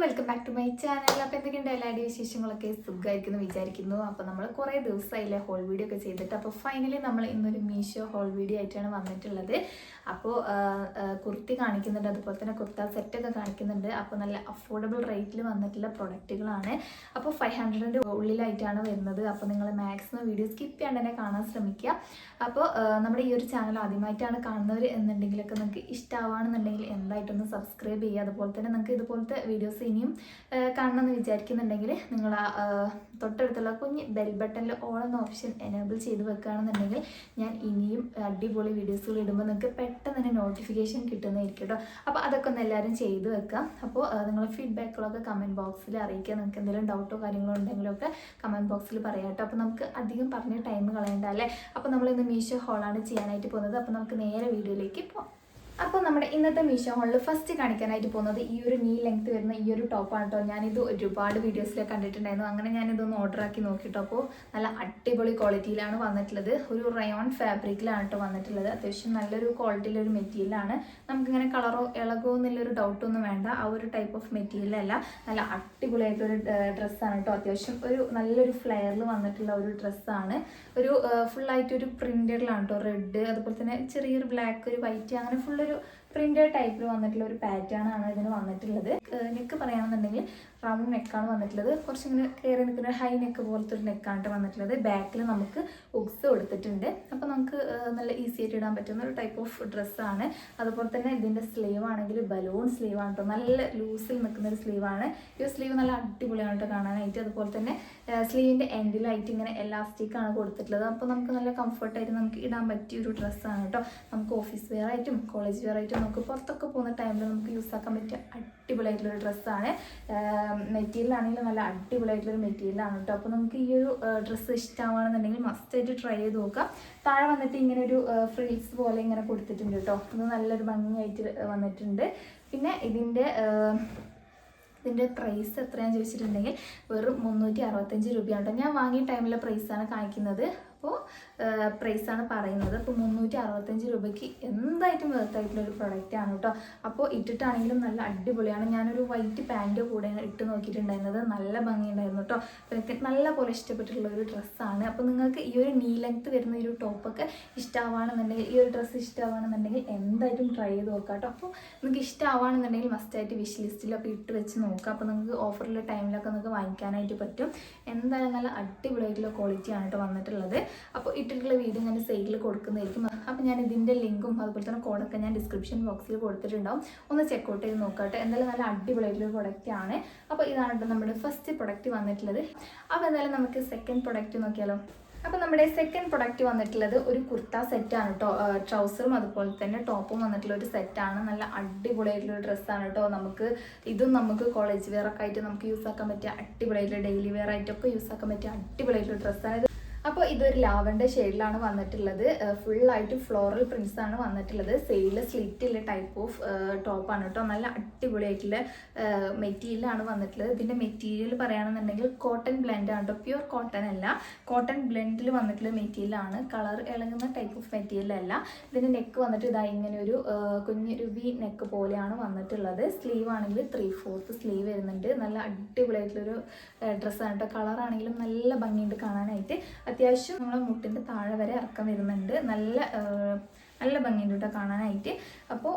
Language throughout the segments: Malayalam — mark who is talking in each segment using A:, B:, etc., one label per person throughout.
A: Welcome back to my channel. അപ്പോൾ എന്തൊക്കെയുണ്ട് എല്ലാവരുടെയും വിശേഷങ്ങളൊക്കെ സുഖമായിരിക്കുന്നു വിചാരിക്കുന്നു. അപ്പോൾ നമ്മൾ കുറേ ദിവസമായില്ലേ ഹോൾ വീഡിയോ ഒക്കെ ചെയ്തിട്ട്. അപ്പോൾ ഫൈനലി നമ്മൾ ഇന്നൊരു മീഷോ ഹോൾ വീഡിയോ ആയിട്ടാണ് വന്നിട്ടുള്ളത്. അപ്പോൾ കുർത്തി കാണിക്കുന്നുണ്ട്, അതുപോലെ തന്നെ കുർത്ത സെറ്റൊക്കെ കാണിക്കുന്നുണ്ട്. അപ്പോൾ നല്ല അഫോർഡബിൾ റേറ്റിൽ വന്നിട്ടുള്ള പ്രൊഡക്റ്റുകളാണ്. അപ്പോൾ 500 ഉള്ളിലായിട്ടാണ് വരുന്നത്. അപ്പോൾ നിങ്ങൾ മാക്സിമം വീഡിയോ സ്കിപ്പ് ചെയ്യാണ്ട് തന്നെ കാണാൻ ശ്രമിക്കുക. അപ്പോൾ നമ്മുടെ ഈ ഒരു ചാനൽ ആദ്യമായിട്ടാണ് കാണുന്നവർ എന്നുണ്ടെങ്കിലൊക്കെ നിങ്ങൾക്ക് ഇഷ്ടമാണെന്നുണ്ടെങ്കിൽ എന്തായിട്ടൊന്ന് സബ്സ്ക്രൈബ് ചെയ്യുക. അതുപോലെ തന്നെ നിങ്ങൾക്ക് ഇതുപോലത്തെ വീഡിയോസ് ഇനിയും കാണണമെന്ന് വിചാരിക്കുന്നുണ്ടെങ്കിൽ നിങ്ങൾ തൊട്ടടുത്തുള്ള കുഞ്ഞ് ബെൽ ബട്ടണിൽ ഓൾ എന്ന ഓപ്ഷൻ എനേബിൾ ചെയ്ത് വെക്കുകയാണെന്നുണ്ടെങ്കിൽ ഞാൻ ഇനിയും അടിപൊളി വീഡിയോസുകൾ ഇടുമ്പോൾ നിങ്ങൾക്ക് പെട്ടെന്ന് തന്നെ നോട്ടിഫിക്കേഷൻ കിട്ടുന്നതായിരിക്കും കേട്ടോ. അപ്പോൾ അതൊക്കെ ഒന്ന് എല്ലാവരും ചെയ്ത് വെക്കാം. അപ്പോൾ നിങ്ങളുടെ ഫീഡ്ബാക്കുകളൊക്കെ കമൻറ്റ് ബോക്സിൽ അറിയിക്കുക. നിങ്ങൾക്ക് എന്തെങ്കിലും ഡൗട്ടോ കാര്യങ്ങളോ ഉണ്ടെങ്കിലൊക്കെ കമൻറ്റ് ബോക്സിൽ പറയാം കേട്ടോ. അപ്പോൾ നമുക്ക് അധികം പറഞ്ഞ് ടൈം കളയണ്ട അല്ലേ. അപ്പോൾ നമ്മളിന്ന് മീഷോ ഹോളാണ് ചെയ്യാനായിട്ട് പോകുന്നത്. അപ്പോൾ നമുക്ക് നേരെ വീഡിയോയിലേക്ക് പോകാം. അപ്പോൾ നമ്മുടെ ഇന്നത്തെ മീഷോ ഹോളിൽ ഫസ്റ്റ് കാണിക്കാനായിട്ട് പോകുന്നത് ഈ ഒരു നീ ലെങ്ത് വരുന്ന ഈ ഒരു ടോപ്പാണ് കേട്ടോ. ഞാനിത് ഒരുപാട് വീഡിയോസിലൊക്കെ കണ്ടിട്ടുണ്ടായിരുന്നു. അങ്ങനെ ഞാനിതൊന്ന് ഓർഡർ ആക്കി നോക്കിയിട്ടോ. അപ്പോൾ നല്ല അടിപൊളി ക്വാളിറ്റിയിലാണ് വന്നിട്ടുള്ളത്. ഒരു റയോൺ ഫാബ്രിക്കിലാണ് കേട്ടോ വന്നിട്ടുള്ളത്. അത്യാവശ്യം നല്ലൊരു ക്വാളിറ്റിയിലൊരു മെറ്റീരിയലാണ്. നമുക്കിങ്ങനെ കളറോ ഇളകോ എന്നുള്ളൊരു ഡൗട്ടൊന്നും വേണ്ട. ആ ഒരു ടൈപ്പ് ഓഫ് മെറ്റീരിയലല്ല, നല്ല അടിപൊളിയായിട്ടൊരു ഡ്രസ്സാണ് കേട്ടോ. അത്യാവശ്യം ഒരു നല്ലൊരു ഫ്ലെയറിൽ വന്നിട്ടുള്ള ഒരു ഡ്രസ്സാണ്. ഒരു ഫുള്ളായിട്ടൊരു പ്രിൻറ്റഡിലാണ് കേട്ടോ. റെഡ്, അതുപോലെ തന്നെ ചെറിയൊരു ബ്ലാക്ക്, ഒരു വൈറ്റ്, അങ്ങനെ ഫുള്ളൊരു പ്രിന്റഡ് ടൈപ്പിൽ വന്നിട്ടുള്ള ഒരു പാറ്റേൺ ആണ് ഇതിന് വന്നിട്ടുള്ളത്. നെക്ക് പറയുകയാണെന്നുണ്ടെങ്കിൽ റൗണ്ട് നെക്കാണ് വന്നിട്ടുള്ളത്. കുറച്ചിങ്ങനെ കയറി നിൽക്കുന്ന ഹൈ നെക്ക് പോലത്തെ ഒരു നെക്കാണ് വന്നിട്ടുള്ളത്. ബാക്കിൽ നമുക്ക് ഉക്സ് കൊടുത്തിട്ടുണ്ട്. അപ്പോൾ നമുക്ക് നല്ല ഈസി ആയിട്ട് ഇടാൻ പറ്റുന്ന ഒരു ടൈപ്പ് ഓഫ് ഡ്രസ്സാണ്. അതുപോലെ തന്നെ ഇതിൻ്റെ സ്ലീവ് ആണെങ്കിൽ ബലൂൺ സ്ലീവാണ് കേട്ടോ. നല്ല ലൂസിൽ നിൽക്കുന്ന ഒരു സ്ലീവാണ്. ഈ സ്ലീവ് നല്ല അടിപൊളിയാണ് കേട്ടോ കാണാനായിട്ട്. അതുപോലെ തന്നെ സ്ലീവിൻ്റെ എൻഡിലായിട്ട് ഇങ്ങനെ എലാസ്റ്റിക്കാണ് കൊടുത്തിട്ടുള്ളത്. അപ്പോൾ നമുക്ക് നല്ല കംഫർട്ടായിട്ട് നമുക്ക് ഇടാൻ പറ്റിയ ഒരു ഡ്രസ്സാണ് കേട്ടോ. നമുക്ക് ഓഫീസ് വെയർ ആയിട്ടും കോളേജ് വെയർ ആയിട്ടും നമുക്ക് പുറത്തൊക്കെ പോകുന്ന ടൈമിൽ നമുക്ക് യൂസ് ആക്കാൻ പറ്റിയ അടിപൊളിയായിട്ടുള്ളൊരു ഡ്രസ്സാണ്. മെറ്റീരിയൽ ആണെങ്കിലും നല്ല അടിപൊളിയായിട്ടുള്ളൊരു മെറ്റീരിയലാണ് കേട്ടോ. അപ്പോൾ നമുക്ക് ഈ ഒരു ഡ്രസ്സ് ഇഷ്ടമാണെന്നുണ്ടെങ്കിൽ മസ്റ്റായിട്ട് ട്രൈ ചെയ്ത് നോക്കാം. താഴെ വന്നിട്ട് ഇങ്ങനെ ഒരു ഫ്രിൽസ് പോലെ ഇങ്ങനെ കൊടുത്തിട്ടുണ്ട് കേട്ടോ. ഇത് നല്ലൊരു ഭംഗിയായിട്ട് വന്നിട്ടുണ്ട്. പിന്നെ ഇതിൻ്റെ പ്രൈസ് എത്രയാണെന്ന് ചോദിച്ചിട്ടുണ്ടെങ്കിൽ വെറും 365 രൂപയാണ് കേട്ടോ. ഞാൻ വാങ്ങിയ ടൈമിലെ പ്രൈസാണ് കാണിക്കുന്നത്. അപ്പോൾ പ്രൈസാണ് പറയുന്നത്. അപ്പോൾ 365 രൂപയ്ക്ക് എന്തായിട്ടും വെർത്തായിട്ടുള്ളൊരു പ്രൊഡക്റ്റാണ് കേട്ടോ. അപ്പോൾ ഇട്ടിട്ടാണെങ്കിലും നല്ല അടിപൊളിയാണ്. ഞാനൊരു വൈറ്റ് പാൻറ്റ് കൂടെ ഇട്ട് നോക്കിയിട്ടുണ്ടായിരുന്നത്. നല്ല ഭംഗിയുണ്ടായിരുന്നു കേട്ടോ. അപ്പോൾ എനിക്ക് നല്ല പോലെ ഇഷ്ടപ്പെട്ടിട്ടുള്ള ഒരു ഡ്രസ്സാണ്. അപ്പോൾ നിങ്ങൾക്ക് ഈ ഒരു നീ ലെങ്ത്ത് വരുന്ന ഒരു ടോപ്പൊക്കെ ഇഷ്ടമാണെന്നുണ്ടെങ്കിൽ, ഈ ഒരു ഡ്രസ്സ് ഇഷ്ടമാണെന്നുണ്ടെങ്കിൽ എന്തായിട്ടും ട്രൈ ചെയ്ത് നോക്കാം കേട്ടോ. അപ്പോൾ നിങ്ങൾക്ക് ഇഷ്ടമാണെന്നുണ്ടെങ്കിൽ മസ്റ്റായിട്ട് വിഷ് ലിസ്റ്റിലൊക്കെ ഇട്ട് വെച്ച് നോക്കാം. അപ്പോൾ നിങ്ങൾക്ക് ഓഫറിലെ ടൈമിലൊക്കെ നിങ്ങൾക്ക് വാങ്ങിക്കാനായിട്ട് പറ്റും. എന്തായാലും നല്ല അടിപൊളിയായിട്ടുള്ള ക്വാളിറ്റിയാണ് കേട്ടോ വന്നിട്ടുള്ളത്. അപ്പോൾ ഇട്ടിട്ടുള്ള വീഡിയോ ഞാൻ സൈഡിൽ കൊടുക്കുന്നതായിരിക്കും. അപ്പോൾ ഞാൻ ഇതിൻ്റെ ലിങ്കും അതുപോലെ തന്നെ കോഡൊക്കെ ഞാൻ ഡിസ്ക്രിപ്ഷൻ ബോക്സിൽ കൊടുത്തിട്ടുണ്ടാവും. ഒന്ന് ചെക്കൗട്ട് ചെയ്ത് നോക്കട്ടെ. എന്തായാലും നല്ല അടിപൊളിയായിട്ടുള്ള പ്രൊഡക്റ്റാണ്. അപ്പോൾ ഇതാണ് കേട്ടോ നമ്മുടെ ഫസ്റ്റ് പ്രൊഡക്റ്റ് വന്നിട്ടുള്ളത്. അപ്പോൾ എന്തായാലും നമുക്ക് സെക്കൻഡ് പ്രൊഡക്റ്റ് നോക്കിയാലോ. അപ്പോൾ നമ്മുടെ സെക്കൻഡ് പ്രൊഡക്റ്റ് വന്നിട്ടുള്ളത് ഒരു കുർത്ത സെറ്റാണ് കേട്ടോ. ട്രൗസറും അതുപോലെ തന്നെ ടോപ്പും വന്നിട്ടുള്ള ഒരു സെറ്റാണ്. നല്ല അടിപൊളിയായിട്ടുള്ള ഡ്രസ്സാണ് കേട്ടോ. നമുക്ക് കോളേജ് വെയർ ഒക്കെ ആയിട്ട് നമുക്ക് യൂസ് ആക്കാൻ പറ്റിയ അടിപൊളിയായിട്ടുള്ള ഡെയിലി വെയർ ആയിട്ടൊക്കെ യൂസ് ആക്കാൻ പറ്റിയ അടിപൊളിയായിട്ടുള്ള ഡ്രസ്സാണ്. അപ്പോൾ ഇതൊരു ലാവൻഡർ ഷെയ്ഡിലാണ് വന്നിട്ടുള്ളത്. ഫുള്ളായിട്ട് ഫ്ലോറൽ പ്രിൻസ് ആണ് വന്നിട്ടുള്ളത്. സൈഡിൽ സ്ലിറ്റുള്ള ടൈപ്പ് ഓഫ് ടോപ്പാണ് കേട്ടോ. നല്ല അടിപൊളിയായിട്ടുള്ള മെറ്റീരിയലാണ് വന്നിട്ടുള്ളത്. ഇതിൻ്റെ മെറ്റീരിയൽ പറയുകയാണെന്നുണ്ടെങ്കിൽ കോട്ടൺ ബ്ലെൻഡ് ആണ് കേട്ടോ. പ്യുവർ കോട്ടൺ അല്ല, കോട്ടൺ ബ്ലെൻഡിൽ വന്നിട്ടുള്ള മെറ്റീരിയലാണ്. കളർ ഇളകുന്ന ടൈപ്പ് ഓഫ് മെറ്റീരിയൽ അല്ല. ഇതിൻ്റെ നെക്ക് വന്നിട്ട് ഇതായി ഇങ്ങനെ ഒരു കുഞ്ഞൊരു വി നെക്ക് പോലെയാണ് വന്നിട്ടുള്ളത്. സ്ലീവ് ആണെങ്കിൽ 3/4 സ്ലീവ് വരുന്നുണ്ട്. നല്ല അടിപൊളിയായിട്ടുള്ളൊരു ഡ്രസ്സാണ് കേട്ടോ. കളറാണെങ്കിലും നല്ല ഭംഗിയുണ്ട് കാണാനായിട്ട്. അത്യാവശ്യം നമ്മളെ മുട്ടിൻ്റെ താഴെ വരെ ഇറക്കം വരുന്നുണ്ട്. നല്ല ഭംഗിയുണ്ട് കേട്ടോ കാണാനായിട്ട്. അപ്പോൾ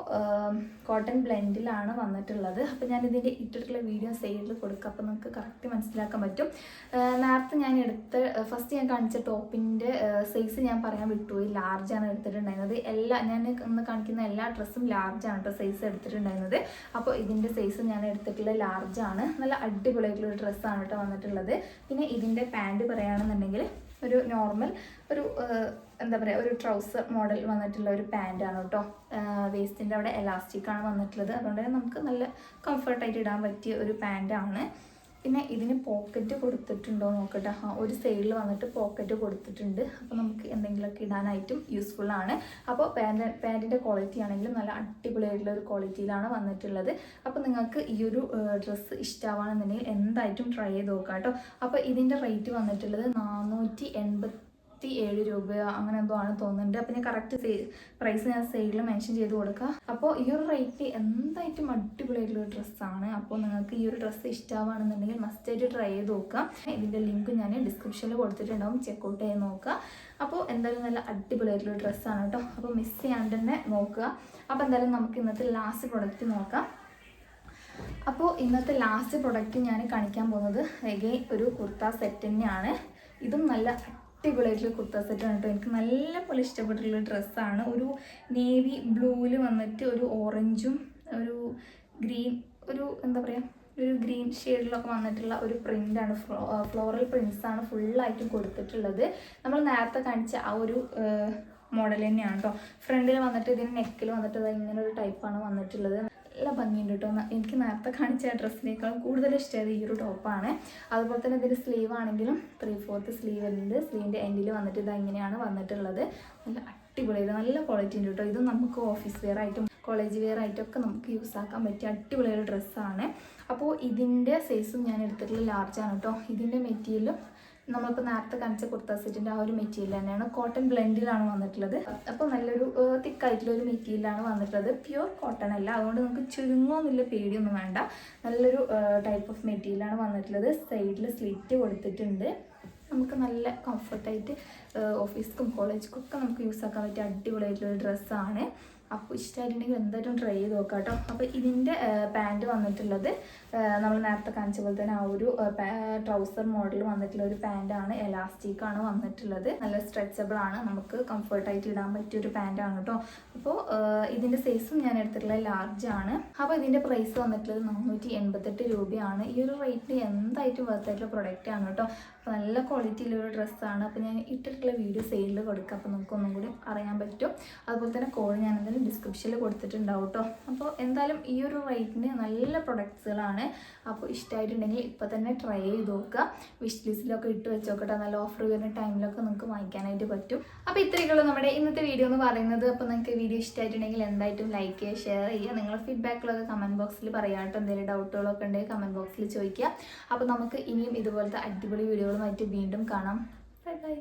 A: കോട്ടൺ ബ്ലെൻഡിലാണ് വന്നിട്ടുള്ളത്. അപ്പോൾ ഞാൻ ഇതിൻ്റെ ഇട്ടിട്ടുള്ള വീഡിയോ സൈഡിൽ കൊടുക്കുക. അപ്പോൾ നമുക്ക് കറക്റ്റ് മനസ്സിലാക്കാൻ പറ്റും. നേരത്തെ ഞാൻ ഫസ്റ്റ് ഞാൻ കാണിച്ച ടോപ്പിൻ്റെ സൈസ് ഞാൻ പറയാൻ വിട്ടുപോയി. ലാർജാണ് എടുത്തിട്ടുണ്ടായിരുന്നത്. ഞാൻ ഇന്ന് കാണിക്കുന്ന എല്ലാ ഡ്രസ്സും ലാർജാണ് കേട്ടോ സൈസ് എടുത്തിട്ടുണ്ടായിരുന്നത്. അപ്പോൾ ഇതിൻ്റെ സൈസ് ഞാൻ എടുത്തിട്ടുള്ള ലാർജാണ്. നല്ല അടിപൊളിയായിട്ടുള്ളൊരു ഡ്രസ്സാണ് കേട്ടോ വന്നിട്ടുള്ളത്. പിന്നെ ഇതിൻ്റെ പാൻറ്റ് പറയുകയാണെന്നുണ്ടെങ്കിൽ ഒരു നോർമൽ എന്താ പറയുക, ഒരു ട്രൗസർ മോഡൽ വന്നിട്ടുള്ള ഒരു പാൻറ്റാണ് കേട്ടോ. വേസ്റ്റിൻ്റെ അവിടെ എലാസ്റ്റിക്കാണ് വന്നിട്ടുള്ളത്. അതുകൊണ്ട് തന്നെ നമുക്ക് നല്ല കംഫർട്ടായിട്ട് ഇടാൻ പറ്റിയ ഒരു പാൻറ്റാണ്. പിന്നെ ഇതിന് പോക്കറ്റ് കൊടുത്തിട്ടുണ്ടോ നോക്കട്ടെ. ഒരു സൈഡിൽ വന്നിട്ട് പോക്കറ്റ് കൊടുത്തിട്ടുണ്ട്. അപ്പോൾ നമുക്ക് എന്തെങ്കിലുമൊക്കെ ഇടാനായിട്ടും യൂസ്ഫുള്ളാണ്. അപ്പോൾ പാൻറ്റിൻ്റെ ക്വാളിറ്റി ആണെങ്കിലും നല്ല അടിപൊളിയായിട്ടുള്ള ഒരു ക്വാളിറ്റിയിലാണ് വന്നിട്ടുള്ളത്. അപ്പോൾ നിങ്ങൾക്ക് ഈ ഒരു ഡ്രസ്സ് ഇഷ്ടമാണെന്നുണ്ടെങ്കിൽ എന്തായിട്ടും ട്രൈ ചെയ്ത് നോക്കാം കേട്ടോ. അപ്പോൾ ഇതിൻ്റെ റേറ്റ് വന്നിട്ടുള്ളത് 480 127 രൂപ അങ്ങനെ എന്തോ ആണ് തോന്നുന്നുണ്ട്. അപ്പോൾ ഞാൻ കറക്റ്റ് പ്രൈസ് ഞാൻ സൈഡിൽ മെൻഷൻ ചെയ്ത് കൊടുക്കുക. അപ്പോൾ ഈ ഒരു റേറ്റ് എന്തായിട്ടും അടിപൊളിയായിട്ടുള്ള ഡ്രസ്സാണ്. അപ്പോൾ നിങ്ങൾക്ക് ഈ ഒരു ഡ്രസ്സ് ഇഷ്ടമാണെന്നുണ്ടെങ്കിൽ മസ്റ്റായിട്ട് ട്രൈ ചെയ്ത് നോക്കുക. ഇതിൻ്റെ ലിങ്ക് ഞാൻ ഡിസ്ക്രിപ്ഷനിൽ കൊടുത്തിട്ടുണ്ടാവും, ചെക്കൗട്ട് ചെയ്ത് നോക്കുക. അപ്പോൾ എന്തായാലും നല്ല അടിപൊളിയായിട്ടുള്ള ഡ്രസ്സാണ് കേട്ടോ. അപ്പോൾ മിസ് ചെയ്യാണ്ട് തന്നെ നോക്കുക. അപ്പോൾ എന്തായാലും നമുക്ക് ഇന്നത്തെ ലാസ്റ്റ് പ്രൊഡക്റ്റ് നോക്കാം. അപ്പോൾ ഇന്നത്തെ ലാസ്റ്റ് പ്രൊഡക്റ്റ് ഞാൻ കാണിക്കാൻ പോകുന്നത് എഗെയിൻ ഒരു കുർത്ത സെറ്റ് തന്നെയാണ്. ഇതും നല്ല അടിപൊളിയായിട്ടുള്ള കുർത്ത സെറ്റാണ് കേട്ടോ. എനിക്ക് നല്ല പോലെ ഇഷ്ടപ്പെട്ടിട്ടുള്ള ഡ്രസ്സാണ്. ഒരു നേവി ബ്ലൂവിൽ വന്നിട്ട് ഒരു ഓറഞ്ചും ഒരു ഗ്രീൻ, ഒരു എന്താ പറയുക, ഒരു ഗ്രീൻ ഷെയ്ഡിലൊക്കെ വന്നിട്ടുള്ള ഒരു പ്രിൻ്റാണ്. ഫ്ലോറൽ പ്രിൻസാണ് ഫുള്ളായിട്ടും കൊടുത്തിട്ടുള്ളത്. നമ്മൾ നേരത്തെ കാണിച്ച ആ ഒരു മോഡൽ തന്നെയാണ് കേട്ടോ. ഫ്രണ്ടിൽ വന്നിട്ട് ഇതിന് നെക്കിൽ വന്നിട്ട് ഇങ്ങനെ ഒരു ടൈപ്പാണ് വന്നിട്ടുള്ളത്. നല്ല ഭംഗിയുണ്ട് കേട്ടോ. എനിക്ക് നേരത്തെ കാണിച്ച ഡ്രസ്സിനേക്കാളും കൂടുതൽ ഇഷ്ടമായത് ഈ ഒരു ടോപ്പാണ്. അതുപോലെ തന്നെ ഇതിൻ്റെ സ്ലീവ് ആണെങ്കിലും 3/4 സ്ലീവ് ഉണ്ട്. സ്ലീവിൻ്റെ എൻഡിൽ വന്നിട്ട് ഇത് ഇങ്ങനെയാണ് വന്നിട്ടുള്ളത്. നല്ല അടിപൊളിയായിട്ട് നല്ല ക്വാളിറ്റി ഉണ്ട് കേട്ടോ. ഇത് നമുക്ക് ഓഫീസ് വെയർ ആയിട്ടും കോളേജ് വെയർ ആയിട്ടൊക്കെ നമുക്ക് യൂസ് ആക്കാൻ പറ്റിയ അടിപൊളിയൊരു ഡ്രസ്സാണ്. അപ്പോൾ ഇതിൻ്റെ സൈസും ഞാൻ എടുത്തിട്ടുള്ള ലാർജാണ് കേട്ടോ. ഇതിൻ്റെ മെറ്റീരിയലും നമ്മളിപ്പോൾ നേരത്തെ കാണിച്ച കുർത്ത സെറ്റിൻ്റെ ആ ഒരു മെറ്റീരിയൽ തന്നെയാണ്. കോട്ടൺ ബ്ലെൻഡിലാണ് വന്നിട്ടുള്ളത്. അപ്പോൾ നല്ലൊരു തിക്കായിട്ടുള്ളൊരു മെറ്റീരിയലാണ് വന്നിട്ടുള്ളത്. പ്യുവർ കോട്ടൺ അല്ല, അതുകൊണ്ട് നമുക്ക് ചുരുങ്ങുമെന്നുള്ള പേടിയൊന്നും വേണ്ട. നല്ലൊരു ടൈപ്പ് ഓഫ് മെറ്റീരിയലാണ് വന്നിട്ടുള്ളത്. സൈഡിൽ സ്ലിറ്റ് കൊടുത്തിട്ടുണ്ട്. നമുക്ക് നല്ല കംഫർട്ടായിട്ട് ഓഫീസിലും കോളേജിലും ഒക്കെ നമുക്ക് യൂസ് ആക്കാൻ പറ്റിയ അടിപൊളിയായിട്ടുള്ളൊരു ഡ്രസ്സാണ്. അപ്പോൾ ഇഷ്ടമായിട്ടുണ്ടെങ്കിൽ എന്തായാലും ട്രൈ ചെയ്ത് നോക്കാം കേട്ടോ. അപ്പോൾ ഇതിൻ്റെ പാൻറ്റ് വന്നിട്ടുള്ളത് നമ്മൾ നേരത്തെ കാണിച്ച പോലെ തന്നെ ആ ഒരു ട്രൗസർ മോഡൽ വന്നിട്ടുള്ള ഒരു പാൻറ്റാണ്. എലാസ്റ്റിക്കാണ് വന്നിട്ടുള്ളത്. നല്ല സ്ട്രെച്ചബിൾ ആണ്, നമുക്ക് കംഫർട്ടായിട്ട് ഇടാൻ പറ്റിയ ഒരു പാൻറ്റാണ് കേട്ടോ. അപ്പോൾ ഇതിൻ്റെ സൈസും ഞാൻ എടുത്തിട്ടുള്ള ലാർജ് ആണ്. അപ്പോൾ ഇതിൻ്റെ പ്രൈസ് വന്നിട്ടുള്ളത് 488 രൂപയാണ്. ഈ ഒരു റേറ്റ് എന്തായിട്ടും വർത്തായിട്ടുള്ള പ്രൊഡക്റ്റ് ആണ് കേട്ടോ. അപ്പോൾ നല്ല ക്വാളിറ്റിയിലൊരു ഡ്രസ്സാണ്. അപ്പോൾ ഞാൻ ഇട്ടിട്ടുള്ള വീഡിയോ സെയിലിൽ കൊടുക്കുക, അപ്പോൾ നമുക്ക് ഒന്നും കൂടി അറിയാൻ പറ്റും. അതുപോലെ തന്നെ കോഡ് ഞാൻ എന്തായാലും ഡിസ്ക്രിപ്ഷനിൽ കൊടുത്തിട്ടുണ്ടാവും കേട്ടോ. അപ്പോൾ എന്തായാലും ഈ ഒരു റേറ്റിന് നല്ല പ്രൊഡക്ട്സുകളാണ്. അപ്പോൾ ഇഷ്ടമായിട്ടുണ്ടെങ്കിൽ ഇപ്പോൾ തന്നെ ട്രൈ ചെയ്ത് നോക്കുക. വിഷ് ലിസ്റ്റിലൊക്കെ ഇട്ട് വെച്ചോക്കട്ടെ. നല്ല ഓഫർ വരുന്ന ടൈമിലൊക്കെ നിങ്ങൾക്ക് വാങ്ങിക്കാനായിട്ട് പറ്റും. അപ്പോൾ ഇത്രയൊക്കെയുള്ളൂ നമ്മുടെ ഇന്നത്തെ വീഡിയോ എന്ന് പറയുന്നത്. അപ്പോൾ നിങ്ങൾക്ക് വീഡിയോ ഇഷ്ടമായിട്ടുണ്ടെങ്കിൽ എന്തായിട്ടും ലൈക്ക് ചെയ്യുക, ഷെയർ ചെയ്യുക. നിങ്ങളുടെ ഫീഡ്ബാക്കുകളൊക്കെ കമൻറ്റ് ബോക്സിൽ പറയാട്ടോ. എന്തെങ്കിലും ഡൗട്ടുകളൊക്കെ ഉണ്ടെങ്കിൽ കമൻറ്റ് ബോക്സിൽ ചോദിക്കുക. അപ്പോൾ നമുക്ക് ഇനിയും ഇതുപോലത്തെ അടിപൊളി വീഡിയോകളുമായിട്ട് വീണ്ടും കാണാം. Bye bye.